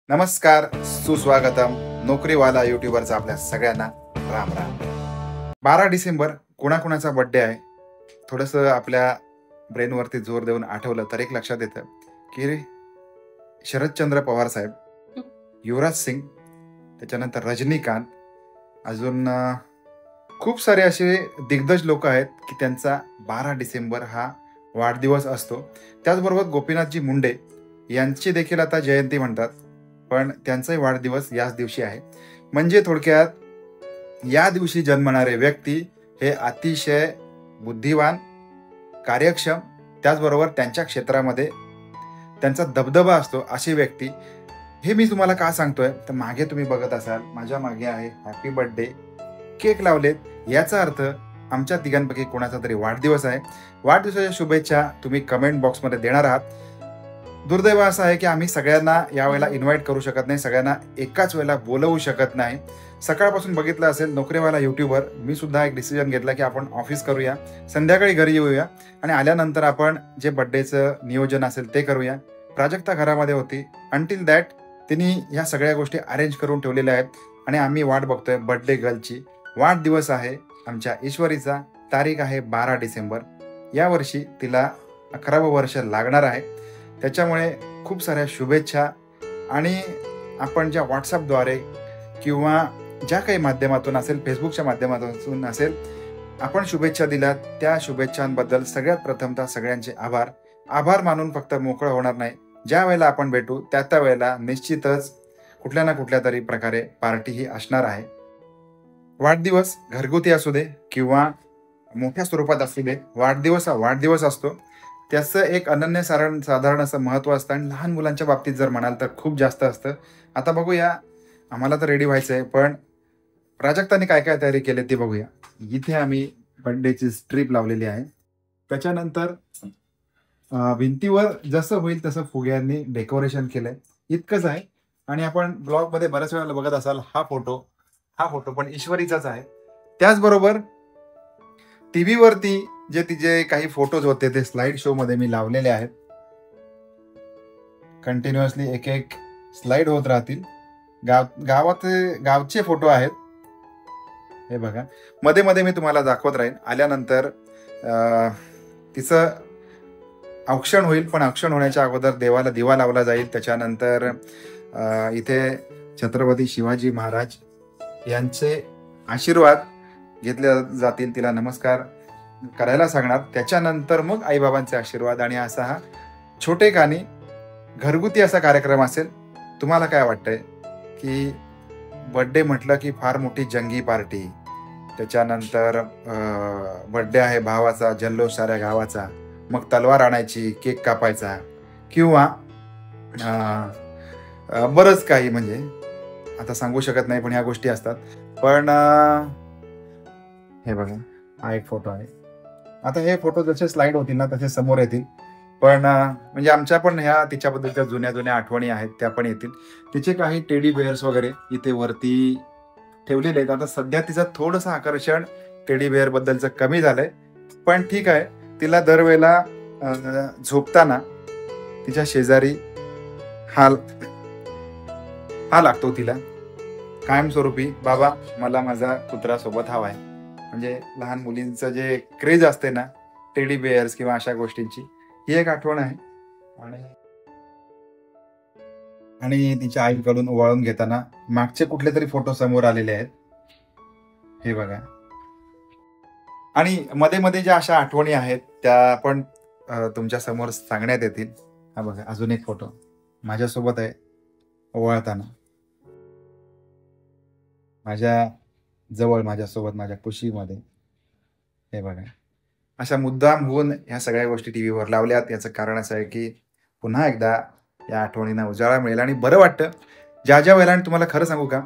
नमस्कार, सुस्वागतम. नोकरीवाला युट्यूबरचा आपल्या सगळ्यांना राम राम. 12 डिसेंबर कोणाकोणाचा बर्थडे आहे. थोडंसं आपल्या ब्रेनवरती जोर देऊन आठवलं तर एक लक्षात येतं की शरदचंद्र पवार साहेब, युवराज सिंग, त्याच्यानंतर रजनीकांत, अजून खूप सारे असे दिग्गज लोक आहेत की त्यांचा 12 डिसेंबर हा वाढदिवस असतो. त्याचबरोबर गोपीनाथजी मुंडे यांची देखील आता जयंती म्हणतात, पण त्यांचाही वाढदिवस याच दिवशी आहे. म्हणजे थोडक्यात या दिवशी जन्मणारे व्यक्ती हे अतिशय बुद्धिवान, कार्यक्षम, त्याचबरोबर त्यांच्या क्षेत्रामध्ये त्यांचा दबदबा असतो अशी व्यक्ती. हे मी तुम्हाला का सांगतोय तर मागे तुम्ही बघत असाल, माझ्या मागे आहे हॅपी बर्थडे, केक लावलेत. याचा अर्थ आमच्या तिघांपैकी कोणाचा तरी वाढदिवस आहे. वाढदिवसाच्या शुभेच्छा तुम्ही कमेंट बॉक्समध्ये देणार आहात. दुर्दैव असं आहे की आम्ही सगळ्यांना यावेळेला इन्व्हाइट करू शकत नाही, सगळ्यांना एकाच वेळेला बोलवू शकत नाही. सकाळपासून बघितलं असेल नोकरीवाला युट्यूबर, मी सुद्धा एक डिसिजन घेतला की आपण ऑफिस करूया, संध्याकाळी घरी येऊया आणि आल्यानंतर आपण जे बर्थडेचं नियोजन असेल ते करूया. प्राजक्ता घरामध्ये होती. अंटिल दॅट तिने ह्या सगळ्या गोष्टी अरेंज करून ठेवलेल्या आहेत आणि आम्ही वाट बघतोय बर्थडे गर्लची. वाढदिवस आहे आमच्या ईश्वरीचा, तारीख आहे 12 डिसेंबर. यावर्षी तिला 11वं वर्ष लागणार आहे. त्याच्यामुळे खूप साऱ्या शुभेच्छा. आणि आपण ज्या व्हॉट्सअपद्वारे किंवा ज्या काही माध्यमातून असेल, फेसबुकच्या माध्यमातून असेल, आपण शुभेच्छा दिल्यात त्या शुभेच्छांबद्दल सगळ्यात प्रथमतः सगळ्यांचे आभार मानून फक्त मोकळं होणार नाही. ज्या वेळेला आपण भेटू त्या वेळेला निश्चितच कुठल्या ना कुठल्या तरी प्रकारे पार्टी ही असणार आहे. वाढदिवस घरगुती असू दे किंवा मोठ्या स्वरूपात असू दे, वाढदिवस हा वाढदिवस असतो. त्याचं एक साधारण असं महत्त्व असतं आणि लहान मुलांच्या बाबतीत जर म्हणाल तर खूप जास्त असतं. आता बघूया, आम्हाला तर रेडी व्हायचं आहे, पण प्राजक्ताने काय काय तयारी केली ते बघूया. इथे आम्ही बर्थडेची स्ट्रीप लावलेली आहे. त्याच्यानंतर भिंतीवर जसं होईल तसं फुग्यांनी डेकोरेशन केलंय, इतकंच आहे. आणि आपण ब्लॉगमध्ये बऱ्याच वेळेला बघत असाल हा फोटो पण ईश्वरीचाच आहे. त्याचबरोबर टीव्हीवरती जे तिचे काही फोटोज होते ते स्लाइड शो मध्ये मी लावलेले आहेत. कंटिन्युअसली एक एक स्लाइड होत राहतील. गावचे फोटो आहेत हे बघा. मध्ये मध्ये मी तुम्हाला दाखवत राहीन. आल्यानंतर तिचं औक्षण होईल, पण औक्षण होण्याच्या अगोदर देवाला दिवा लावला जाईल. त्याच्यानंतर इथे छत्रपती शिवाजी महाराज यांचे आशीर्वाद घेतले जातील, तिला नमस्कार करायला सांगणार. त्याच्यानंतर मग आईबाबांचे आशीर्वाद आणि असा हा छोटेखानी घरगुती असा कार्यक्रम असेल. तुम्हाला काय वाटतंय की बर्थडे म्हटलं की फार मोठी जंगी पार्टी, त्याच्यानंतर बर्थडे आहे भावाचा, जल्लोष साऱ्या गावाचा, मग तलवार आणायची, केक कापायचा किंवा बरंच काही, म्हणजे आता सांगू शकत नाही पण ह्या गोष्टी असतात. पण हे बघा, हा एक फोटो आहे. आता हे फोटो जसे स्लाइड होतील ना तसे समोर येतील, पण म्हणजे आमच्या पण ह्या तिच्याबद्दलच्या जुन्या आठवणी आहेत त्या पण येतील. तिचे काही टेडी बेअर्स वगैरे इथे वरती ठेवलेले आहेत. आता सध्या तिचं थोडंसं आकर्षण टेडी बेअर बद्दलचं कमी झालंय, पण ठीक आहे. तिला दरवेळेला झोपताना तिच्या शेजारी हा लागतो तिला कायमस्वरूपी, बाबा मला माझा कुत्रा सोबत हवाय. म्हणजे लहान मुलींचं जे क्रेज असते ना टेडी बेअर्स किंवा अशा गोष्टींची, ही एक आठवण आहे. आणि तिच्या आईकडून ओवाळून घेताना मागचे कुठले तरी फोटो समोर आलेले आहेत हे बघा. आणि मध्ये मध्ये ज्या अशा आठवणी आहेत त्या पण तुमच्या समोर सांगण्यात येतील. हा बघा, अजून एक फोटो माझ्यासोबत आहे ओवाळताना, माझ्या जवळ, माझ्यासोबत, माझ्या कुशीमध्ये. हे बघा, अशा मुद्दाम होऊन ह्या सगळ्या गोष्टी टीव्हीवर लावल्यात. याचं कारण असं आहे की पुन्हा एकदा या आठवणींना उजाळा मिळेल आणि बरं वाटतं. ज्या वेळेला, आणि तुम्हाला खरं सांगू का,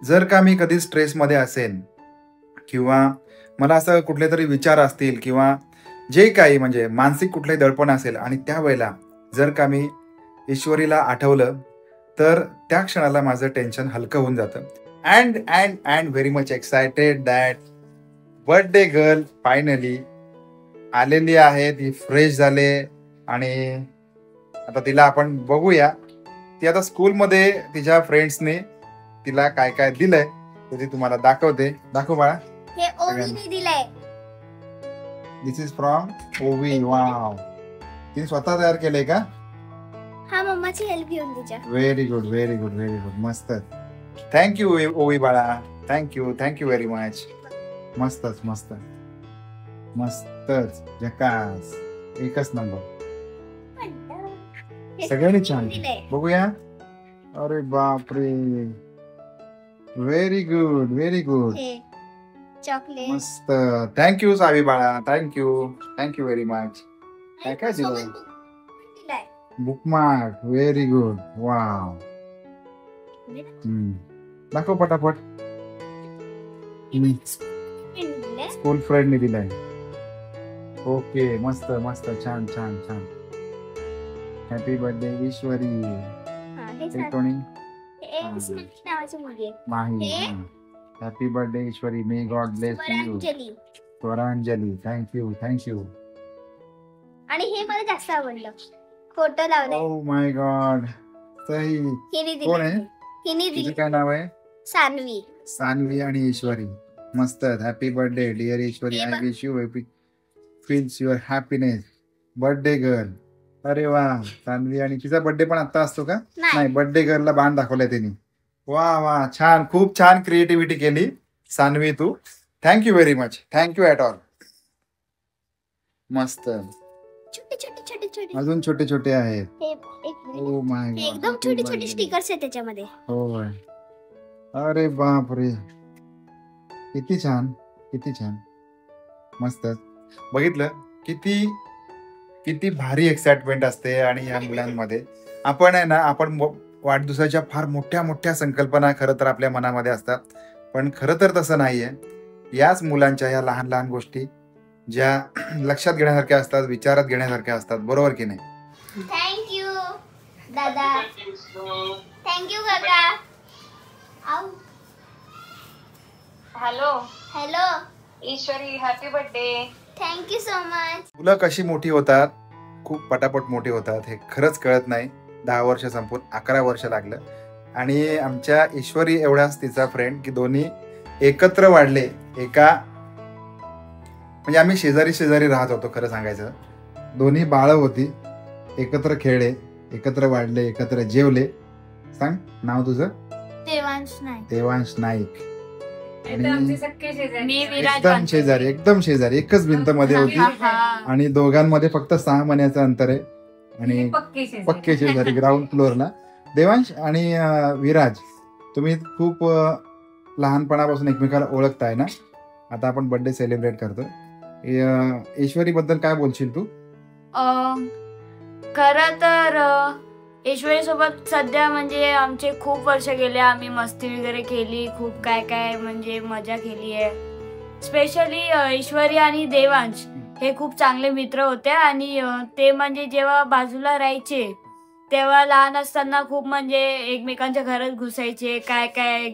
जर का मी कधी स्ट्रेसमध्ये असेन किंवा मला असं कुठले तरी विचार असतील किंवा जे काही म्हणजे मानसिक कुठलंही दडपण असेल आणि त्यावेळेला जर का मी ईश्वरीला आठवलं तर त्या क्षणाला माझं टेन्शन हलकं होऊन जातं. And very much excited that birthday girl finally आलेली आहे. ती फ्रेश झाले आणि आता तिला आपण बघूया ती आता स्कूलमध्ये तिच्या फ्रेंड्सने तिला काय काय दिलंय ते तुम्हाला दाखवते. दाखव बाळा. हे ओवीने दिलंय. दिस इज फ्रॉम ओवी. वाव, तिने स्वतः तयार केलंय का? हा, मम्माची हेल्प घेऊन तिच्या. Very good, very good, very good. मस्त. थँक्यू ओवी बाळा. Thank you, thank you very much. मस्तच, मस्त मस्तच, झकास, एकच नंबर. सगळ्यांनी छान. बघूया. अरे बापरे, very good, very good. Chocolate. मस्त. थँक्यू सावी बाळा. Thank you, thank you very much. काय काय दिलं? बुकमार्क. Very good. वाव. दाखव पटापट. स्कूल फ्रेंडने दिलाय. ओके, मस्त मस्त, छान छान छान. Happy birthday Ishwari. कोणी? Mahi. Happy birthday Ishwari. May God bless you. Swaranjali. Thank you, thank you. आणि हे मला जास्त आवडलं. फोटो लावलाय. Oh my God. सही. कोण आहे? हिने दिली. तुझं काय नाव आहे? सान्वी. सान्वी आणि ईश्वरी. मस्त. Happy birthday dear Ishwari. I wish you happy feels your happiness. Birthday girl. अरे वा. सान्वी. आणि तिचा बर्थडे पण आता असतो का? नाही, बर्थडे गर्लला बाण दाखवलाय त्यांनी. वा वा, छान. खूप छान क्रिएटिव्हिटी केली सान्वी तू. Thank you very much. Thank you at all. मस्त. छोटे छोटे छोटे छोटे अजून छोटे छोटे आहेत. Oh my God. एकदम छोटे छोटे स्टिकर्स आहेत त्याच्यामध्ये. होय. अरे बापरे, किती छान, किती छान. मस्त. बघितलं किती किती भारी एक्साइटमेंट असते. आणि ह्या मुलांमध्ये आपण आहे ना, आपण वाढदिवसाच्या फार मोठ्या मोठ्या संकल्पना खरं तर आपल्या मनामध्ये असतात, पण खरं तर तसं नाहीये. याच मुलांच्या या लहान लहान गोष्टी ज्या लक्षात घेण्यासारख्या असतात, विचारात घेण्यासारख्या असतात. बरोबर की नाही? थँक्यू दादा. थँक्यू काका. Hello hello Ishwari, happy birthday. Thank you so much. मुलं कशी मोठी होतात, खूप पटापट मोठी होतात, हे खरंच कळत नाही. 10 वर्ष संपून 11 वर्ष लागलं. आणि आमच्या ईश्वरी एवढाच तिचा फ्रेंड की दोन्ही एकत्र वाढले. एका म्हणजे आम्ही शेजारी शेजारी राहत होतो खरं सांगायचं. दोन्ही बाळ होती, एकत्र खेळले, एकत्र वाढले, एकत्र जेवले. सांग नाव तुझं? देवांश नाईक. देवांश नाईक. एकदम शेजारी, एकदम शेजारी, एकच भिंत मध्ये होती. आणि दोघांमध्ये फक्त 6 महिन्याचं अंतर आहे. आणि पक्के शेजारी ग्राउंड फ्लोअरला. देवांश आणि विराज, तुम्ही खूप लहानपणापासून एकमेकाला ओळखताय ना. आता आपण बर्थडे सेलिब्रेट करतो. ईश्वरी बद्दल काय बोलशील तू? खरं तर ईश्वरी सोबत सध्या म्हणजे आमचे खूप वर्ष गेले. आम्ही मस्ती वगैरे केली, खूप काय काय म्हणजे मजा केली आहे. स्पेशली ईश्वरी आणि देवांश हे खूप चांगले मित्र होते. आणि ते म्हणजे जेव्हा बाजूला राहायचे तेव्हा लहान असताना खूप म्हणजे एकमेकांच्या घरात घुसायचे, काय काय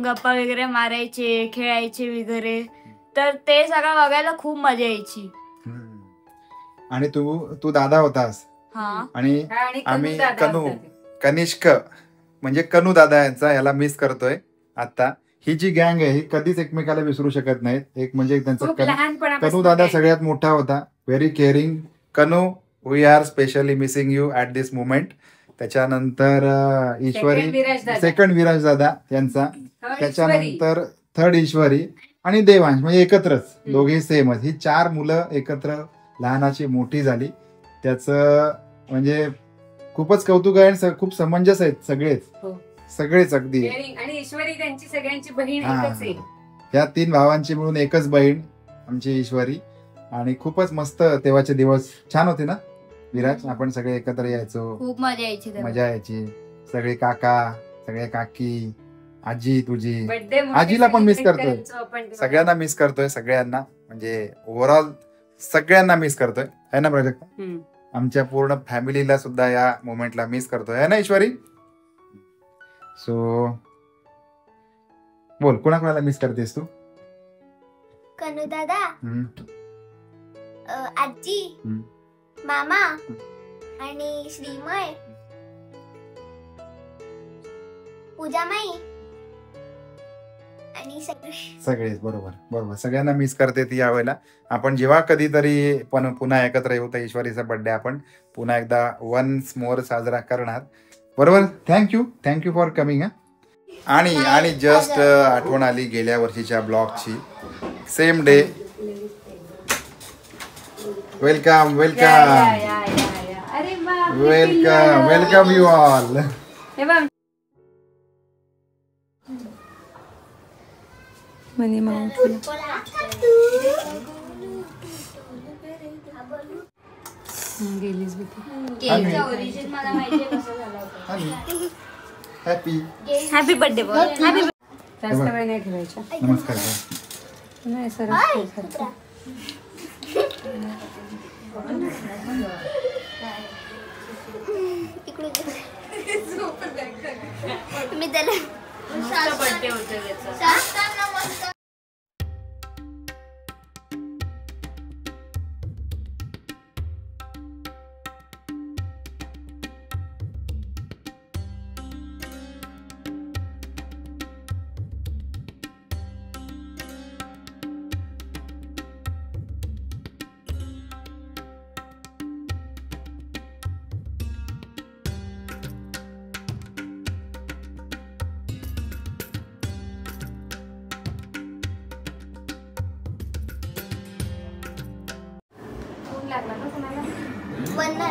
गप्पा वगैरे मारायचे, खेळायचे वगैरे. तर ते सगळं बघायला खूप मजा यायची. आणि तू दादा होतास. आणि आम्ही कनिष्क म्हणजे कनू दादा यांचा ह्याला मिस करतोय आता. ही जी गँग आहे ही कधीच एकमेकाला विसरू शकत नाहीत. एक म्हणजे त्यांचा कनू दादा सगळ्यात मोठा होता, very caring. Kanu, we are specially missing you at this moment. त्याच्यानंतर ईश्वरी, सेकंड विराज दादा यांचा. त्याच्यानंतर थर्ड ईश्वरी आणि देवांश, म्हणजे एकत्रच दोघे सेमच. ही 4 मुलं एकत्र लहानाची मोठी झाली. त्याचं म्हणजे खूपच कौतुक आहे. खूप समंजस आहेत सगळेच अगदी. आणि ईश्वरी त्यांची सगळ्यांची बहीण एकच आहे. या 3 भावांची मिळून एकच बहीण आमची ईश्वरी. आणि खूपच मस्त तेव्हाचे दिवस छान होते ना विराज. आपण सगळे एकत्र यायचो, खूप मजा यायची. सगळे काका, सगळे काकी, आजी तुझी. आजीला पण मिस करतोय, सगळ्यांना मिस करतोय, सगळ्यांना म्हणजे ओव्हरऑल सगळ्यांना मिस करतोय, है ना प्राजक्ता? आमच्या पूर्ण फॅमिलीला सुद्धा या मोमेंटला मिस करतोय, है ना ईश्वरी? सो बोल, कोणाकोणाला मिस करतेस तू? कनू दादा, आजी, मामा आणि श्रीमय पूजा माई आणि सगळेच बरोबर बरोबर सगळ्यांना मिस करते ती यावेळेला. आपण जेव्हा कधीतरी पण पुन्हा एकत्र येऊ तर ईश्वरीचा बर्थडे आपण पुन्हा एकदा वन्स मोर साजरा करणार. बरोबर. Thank you for coming. आणि जस्ट आठवण आली गेल्या वर्षीच्या ब्लॉगची. Same day. Welcome you all. मनी गेलीच ओरिजिन मला माहिती आहे कसं झालं होतं. हॅपी बर्थडे जास्त वेळ नाही ठेवायचा. नमस्कार. नाही सर मी त्याला बर्थडे होतं त्याचा.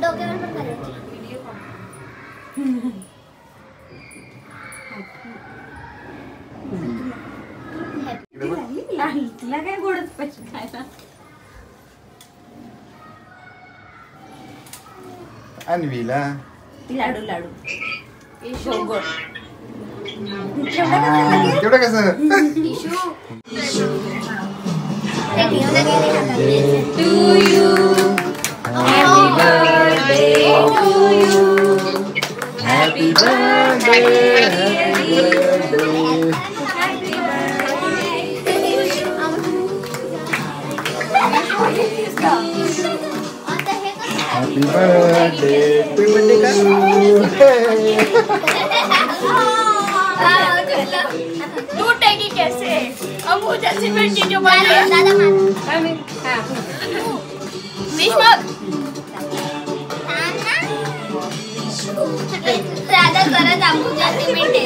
डोक्यावर पण करायची. तिला काय गोडच पैसे खायला. अन्वीला लाडू तेवढं कसं. Happy birthday to तू टेकी कैसे अब वो जैसी बेटी जो मारे दादा करत आपण जाते मिनिटे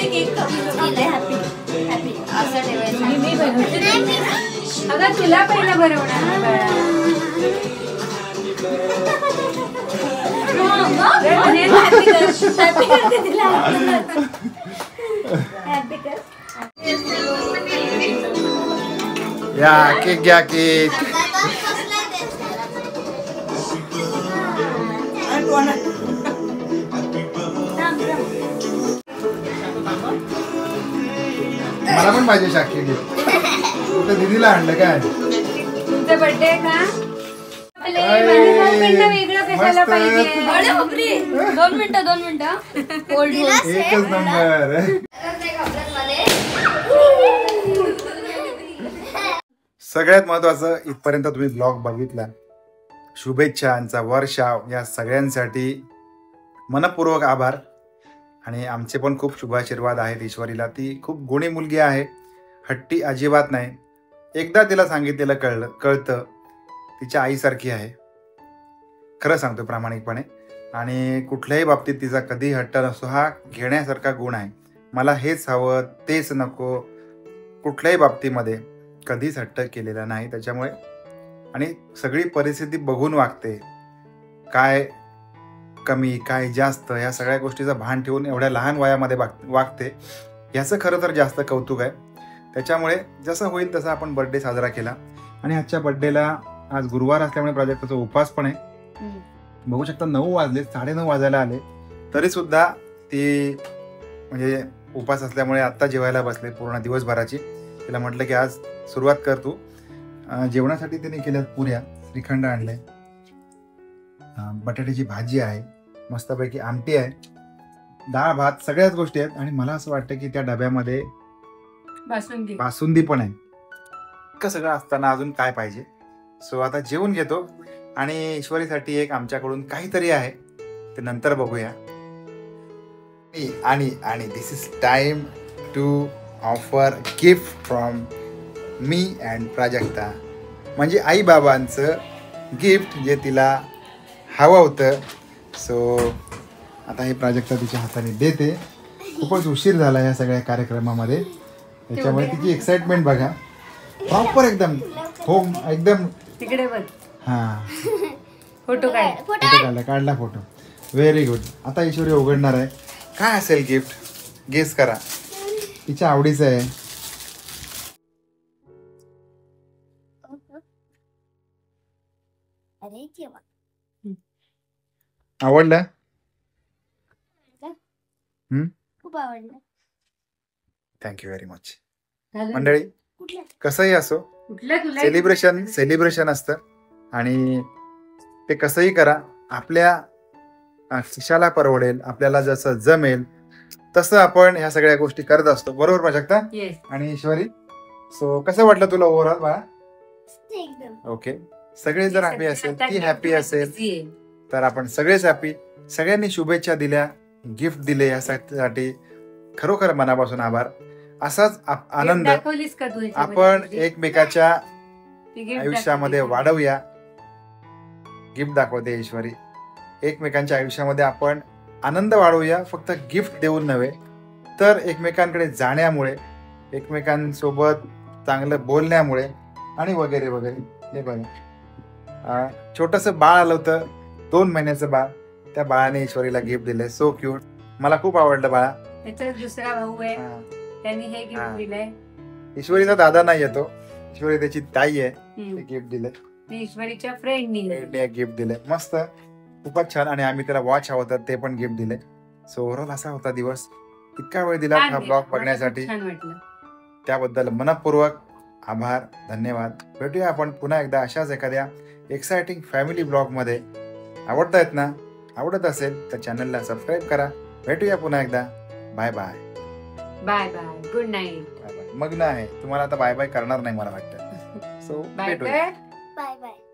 असं ठेवायचं. अगं तुला पहिला भरवणार या केक घ्या केक. मला पण पाहिजे शाकी केक. कुठं दीदीला आणलं काय. तुमचा बर्थडे का वेगळं कशाला पाहिजे. 2 मिनिटं एकच नंबर. सगळ्यात महत्वाचं इथपर्यंत तुम्ही ब्लॉग बघितला. शुभेच्छांचा वर्षाव या सगळ्यांसाठी मनपूर्वक आभार. आणि आमचे पण खूप शुभाशीर्वाद आहेत ईश्वरीला. ती खूप गुणी मुलगी आहे. हट्टी अजिबात नाही. एकदा तिला सांगितलेलं कळतं. तिच्या आईसारखी आहे. खरं सांगतो प्रामाणिकपणे. आणि कुठल्याही बाबतीत तिचा कधी हट्ट नसतो. हा घेण्यासारखा गुण आहे. मला हेच हवं तेच नको कुठल्याही बाबतीमध्ये कधीच हट्ट केलेला नाही. त्याच्यामुळे आणि सगळी परिस्थिती बघून वागते. काय कमी काय जास्त ह्या सगळ्या गोष्टीचं भान ठेवून एवढ्या लहान वयामध्ये वागते. ह्याचं खरं तर जास्त कौतुक आहे. त्याच्यामुळे जसं होईल तसं आपण बर्थडे साजरा केला. आणि आजच्या बर्थडेला आज गुरुवार असल्यामुळे प्राजक्ताचा उपवास पण आहे. बघू शकता 9 वाजले 9:30 वाजायला आले तरी सुद्धा ती म्हणजे उपवास असल्यामुळे आत्ता जेवायला बसले पूर्ण दिवसभराची. तिला म्हटलं की आज सुरुवात कर तू. जेवणासाठी तिने केल्यात पुऱ्या, श्रीखंड आणले, बटाट्याची भाजी आहे, मस्तपैकी आमटी आहे, डाळ भात सगळ्याच गोष्टी आहेत. आणि मला असं वाटतं की त्या डब्यामध्ये बासुंदी पण आहे. इतकं सगळं असताना अजून काय पाहिजे. सो आता जेवून घेतो. आणि ईश्वरीसाठी एक आमच्याकडून काहीतरी आहे ते नंतर बघूया. आणि this is time to offer gift from me and Prajakta. म्हणजे आई बाबांचं गिफ्ट जे तिला हवं होतं. सो आता हे प्राजक्ता तिच्या हाताने देते. खूपच उशीर झाला या सगळ्या कार्यक्रमामध्ये. त्याच्यामुळे तिची एक्साइटमेंट बघा. प्रॉपर एकदम होम एकदम तिकडे बघ. हां फोटो काढ. फोटो काढला फोटो. Very good. आता ईश्वरी उघडणार आहे. काय असेल गिफ्ट गेस करा. तिच्या आवडीचं आहे. अरे केव्हा आवडलं? खूप आवडलं. Thank you very much. घालून. मंडळी कुठलं कसंही असो कुठलं तुला सेलिब्रेशन असतं आणि ते कसंही करा. आपल्या खिशाला परवडेल, आपल्याला जसं जमेल तसं आपण ह्या सगळ्या गोष्टी करत असतो. बरोबर प्राजक्ता येस. आणि ईश्वरी? सो कसं वाटलं तुला ओव्हरऑल बाळा? एकदम ओके. सगळे जर हॅपी असेल, ती हॅपी असेल तर आपण सगळेच हॅपी. सगळ्यांनी शुभेच्छा दिल्या, गिफ्ट दिले, यासाठी खरोखर मनापासून आभार. असाच आनंद दाखवलीस का तू आपण एकमेकाच्या आयुष्यामध्ये वाढवूया. गिफ्ट दाखवते ईश्वरी. एकमेकांच्या आयुष्यामध्ये आपण आनंद वाढवूया. फक्त गिफ्ट देऊन नव्हे तर एकमेकांकडे जाण्यामुळे, एकमेकांसोबत चांगलं बोलण्यामुळे आणि वगैरे वगैरे. हे बघा छोटंसं बाळ आलं होतं, 2 महिन्याचं बाळ. त्या बाळाने ईश्वरीला गिफ्ट दिलंय. So cute. मला खूप आवडलं बाळा. त्याचा दुसरा भाऊ आहे, त्यांनी हे हा. गिफ्ट दिलंय. ईश्वरीचा दादा नाही येतो, ईश्वरी त्याची ताई आहे. ते गिफ्ट दिलंय. ईश्वरीच्या फ्रेंडनी गिफ्ट दिलंय. मस्त, खूपच छान. आणि आम्ही त्याला वॉच हवं होतं, ते पण गिफ्ट दिले. सो ओव्हरऑल असा होता दिवस. इतका वेळ दिला हा ब्लॉग बघण्यासाठी छान वाटलं. त्याबद्दल मनपूर्वक आभार, धन्यवाद. भेटूया आपण पुन्हा एकदा अशाच एखाद्या एक्साइटिंग फॅमिली ब्लॉग मध्ये. आवडतायत ना? आवडत असेल तर चॅनलला सबस्क्राईब करा. भेटूया पुन्हा एकदा. Bye bye. Bye bye. Good night. मग नाही तुम्हाला आता बाय बाय करणार नाही मला वाटतं. सो बाय भेटूया. बाय. Bye bye.